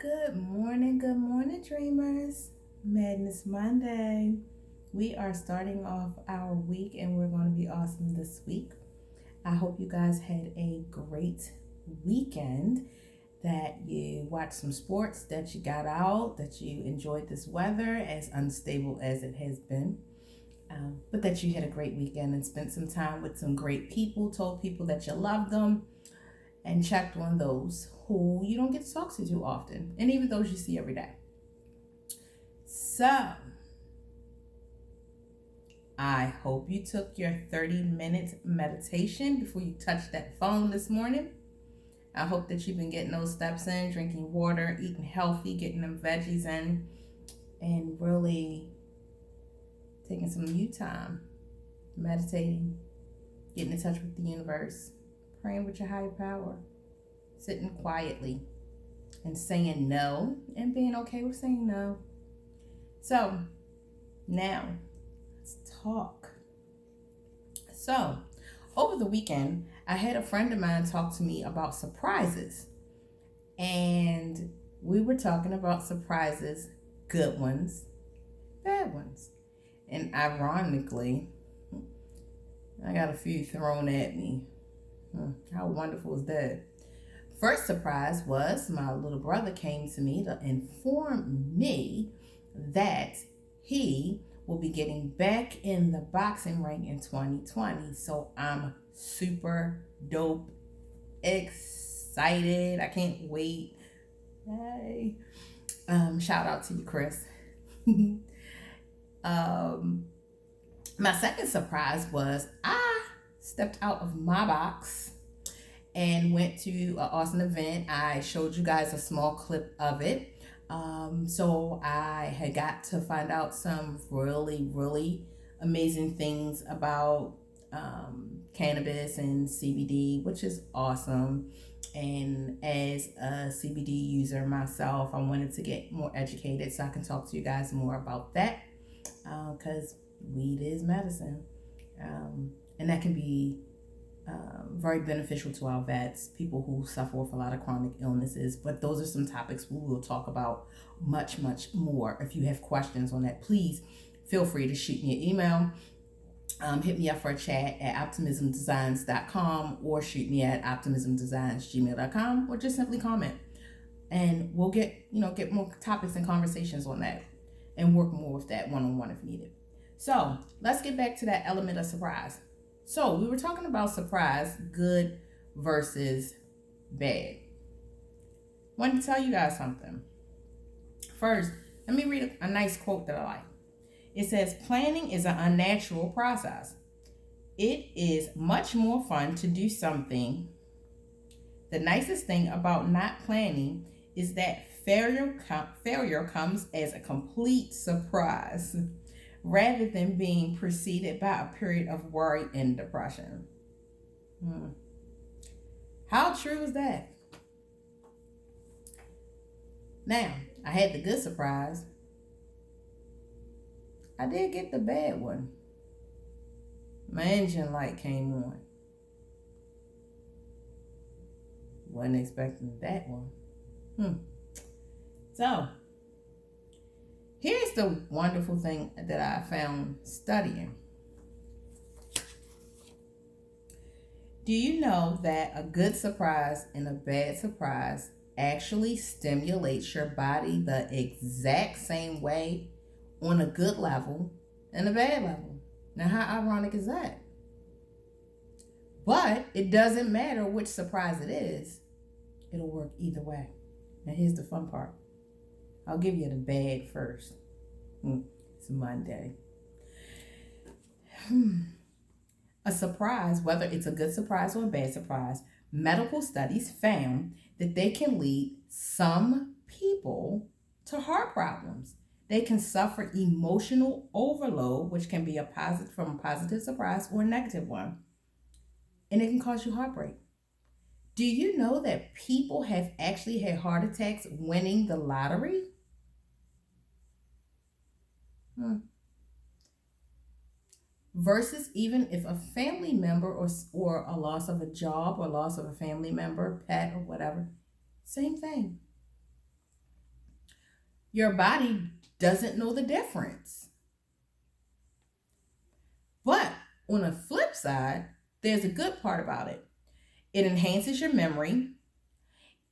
Good morning, dreamers. Madness Monday. We are starting off our week and we're going to be awesome this week. I hope you guys had a great weekend, that you watched some sports, that you got out, that you enjoyed this weather, as unstable as it has been. But that you had a great weekend and spent some time with some great people, told people that you loved them, and checked on those who you don't get to talk to too often, and even those you see every day. So, I hope you took your 30-minute meditation before you touched that phone this morning. I hope that you've been getting those steps in, drinking water, eating healthy, getting them veggies in, and really taking some you time, meditating, getting in touch with the universe, praying with your higher power, sitting quietly and saying no and being okay with saying no. So now let's talk. So over the weekend, I had a friend of mine talk to me about surprises, and we were talking about surprises, good ones, bad ones. And ironically, I got a few thrown at me. How wonderful is that? First surprise was my little brother came to me to inform me that he will be getting back in the boxing ring in 2020. So I'm super dope excited. I can't wait. Hey. Shout out to you, Chris. My second surprise was I stepped out of my box and went to an awesome event. I showed you guys a small clip of it. So I had got to find out some really, really amazing things about cannabis and CBD, which is awesome. And as a CBD user myself, I wanted to get more educated so I can talk to you guys more about that, because weed is medicine. And that can be very beneficial to our vets, people who suffer with a lot of chronic illnesses. But those are some topics we will talk about much, much more. If you have questions on that, please feel free to shoot me an email. Hit me up for a chat at optimismdesigns.com, or shoot me at optimismdesigns@gmail.com, or just simply comment. And we'll get more topics and conversations on that and work more with that one-on-one if needed. So let's get back to that element of surprise. So we were talking about surprise, good versus bad. Wanted to tell you guys something. First, let me read a nice quote that I like. It says, planning is an unnatural process. It is much more fun to do something. The nicest thing about not planning is that failure comes as a complete surprise, rather than being preceded by a period of worry and depression. How true is that? Now, I had the good surprise. I did get the bad one. My engine light came on. Wasn't expecting that one. So, here's the wonderful thing that I found studying. Do you know that a good surprise and a bad surprise actually stimulates your body the exact same way on a good level and a bad level? Now, how ironic is that? But it doesn't matter which surprise it is. It'll work either way. Now, here's the fun part. I'll give you the bad first. It's Monday. A surprise, whether it's a good surprise or a bad surprise, medical studies found that they can lead some people to heart problems. They can suffer emotional overload, which can be a positive surprise or a negative one. And it can cause you heartbreak. Do you know that people have actually had heart attacks winning the lottery? Versus even if a family member or a loss of a job or loss of a family member, pet or whatever, same thing. Your body doesn't know the difference. But on the flip side, there's a good part about it. It enhances your memory,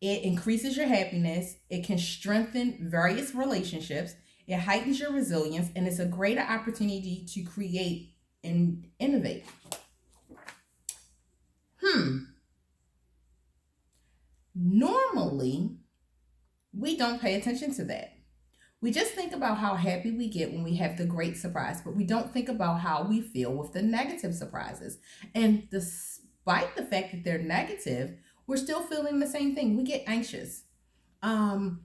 it increases your happiness, it can strengthen various relationships, it heightens your resilience, and it's a greater opportunity to create and innovate. Hmm. Normally, we don't pay attention to that. We just think about how happy we get when we have the great surprise, but we don't think about how we feel with the negative surprises. And despite the fact that they're negative, we're still feeling the same thing. We get anxious. Um,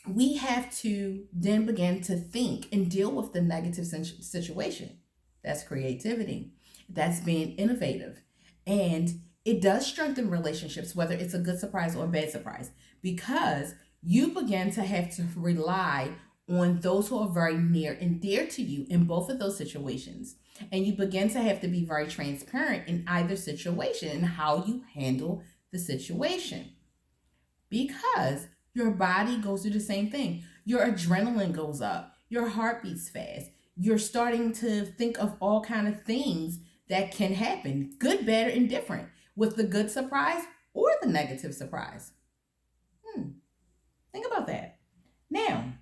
we have to then begin to think and deal with the negative situation. That's creativity. That's being innovative. And it does strengthen relationships, whether it's a good surprise or a bad surprise, because you begin to have to rely on those who are very near and dear to you in both of those situations. And you begin to have to be very transparent in either situation and how you handle the situation, because your body goes through the same thing. Your adrenaline goes up, your heart beats fast. You're starting to think of all kind of things that can happen, good, bad, or indifferent, with the good surprise or the negative surprise. Hmm, think about that. Now,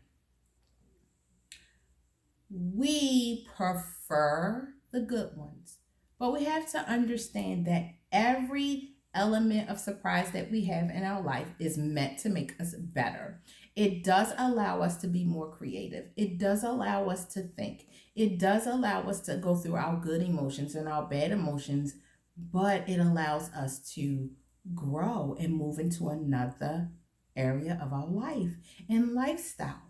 we prefer the good ones, but we have to understand that every element of surprise that we have in our life is meant to make us better. It does allow us to be more creative. It does allow us to think. It does allow us to go through our good emotions and our bad emotions, but it allows us to grow and move into another area of our life and lifestyle.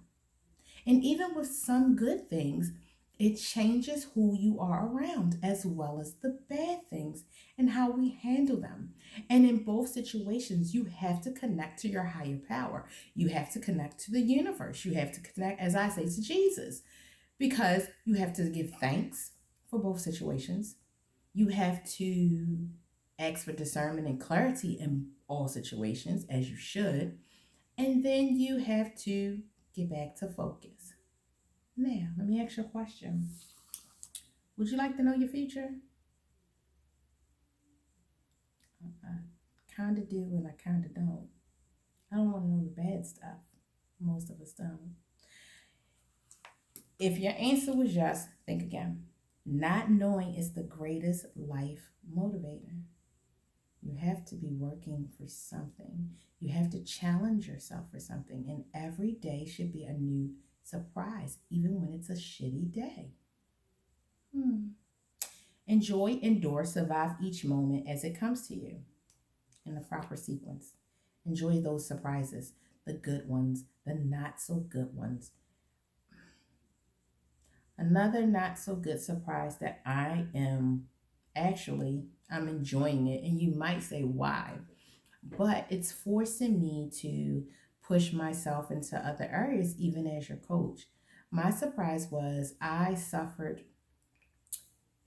And even with some good things, it changes who you are around as well as the bad things and how we handle them. And in both situations, you have to connect to your higher power. You have to connect to the universe. You have to connect, as I say, to Jesus, because you have to give thanks for both situations. You have to ask for discernment and clarity in all situations, as you should. And then you have to get back to focus. Now, let me ask you a question. Would you like to know your future? I kind of do and I kind of don't. I don't want to know the bad stuff. Most of us don't. If your answer was yes, think again. Not knowing is the greatest life motivator. You have to be working for something. You have to challenge yourself for something. And every day should be a new surprise, even when it's a shitty day. Hmm. Enjoy, endure, survive each moment as it comes to you in the proper sequence. Enjoy those surprises, the good ones, the not so good ones. Another not so good surprise that I'm enjoying it, and you might say why, but it's forcing me to push myself into other areas, even as your coach. My surprise was I suffered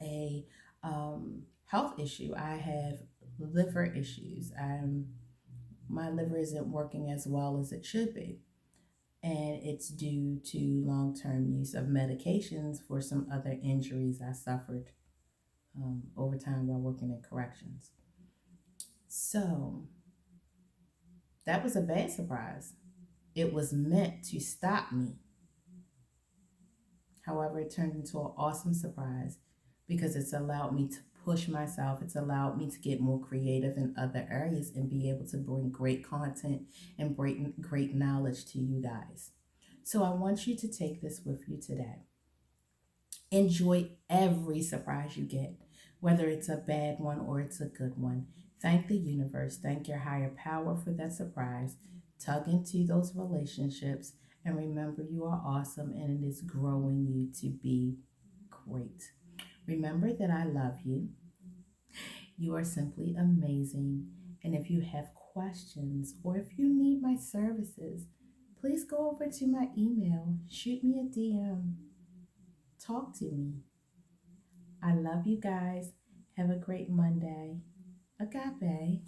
a health issue. I have liver issues. My liver isn't working as well as it should be. And it's due to long term use of medications for some other injuries I suffered over time while working in corrections. So that was a bad surprise. It was meant to stop me. However, it turned into an awesome surprise because it's allowed me to push myself. It's allowed me to get more creative in other areas and be able to bring great content and great knowledge to you guys. So I want you to take this with you today. Enjoy every surprise you get, whether it's a bad one or it's a good one. Thank the universe, thank your higher power for that surprise. Tug into those relationships and remember you are awesome and it is growing you to be great. Remember that I love you. You are simply amazing. And if you have questions or if you need my services, please go over to my email, shoot me a DM, talk to me. I love you guys. Have a great Monday. Agape.